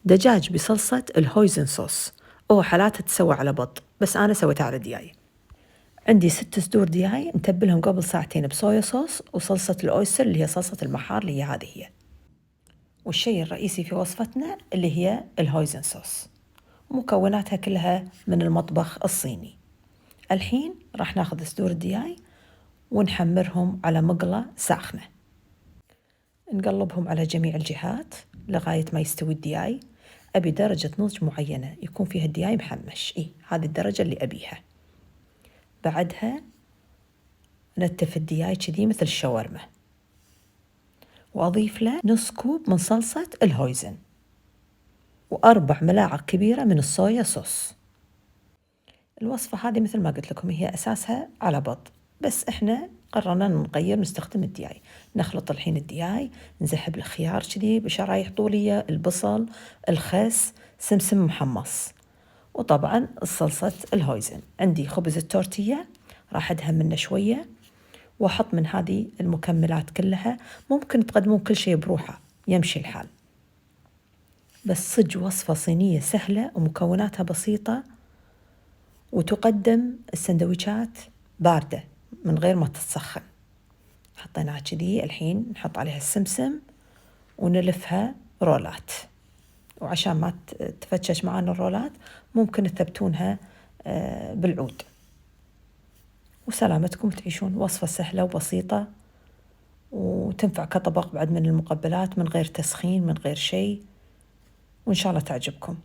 دجاج بصلصة الهويزن صوص، حالات تسوى على بط، بس أنا سويتها على دياي. عندي 6 صدور دياي نتبلهم قبل ساعتين بصويا صوص وصلصة الأويستر اللي هي صلصة البحار اللي هي هذه هي. والشيء الرئيسي في وصفتنا اللي هي الهويزن صوص، ومكوناتها كلها من المطبخ الصيني. الحين راح ناخذ صدور الدياي ونحمرهم على مقلة ساخنة، نقلبهم على جميع الجهات لغاية ما يستوي الدياي. أبي درجة نضج معينة يكون فيها الدياي محمش، هذه الدرجة اللي أبيها. بعدها نتف الدياي كذي مثل الشاورما، وأضيف له نص كوب من صلصة الهويزن و4 ملاعق كبيرة من الصويا صوص. الوصفة هذه مثل ما قلت لكم هي أساسها على بط، بس إحنا قررنا نغير نستخدم الدياي. نخلط الحين الدياي، نزحب الخيار كذي بشرايح طولية، البصل، الخس، سمسم محمص، وطبعا الصلصة الهويزن. عندي خبز التورتية راح أدهن منه شوية وأحط من هذه المكملات كلها. ممكن تقدمون كل شيء بروحه يمشي الحال، بس صج وصفة صينية سهلة ومكوناتها بسيطة، وتقدم السندويشات باردة من غير ما تتسخن. حطيناها كذي، الحين نحط عليها السمسم ونلفها رولات، وعشان ما تفتشش معانا الرولات ممكن تثبتونها بالعود. وسلامتكم، تعيشون وصفة سهلة وبسيطة وتنفع كطبق بعد من المقبلات من غير تسخين من غير شيء، وإن شاء الله تعجبكم.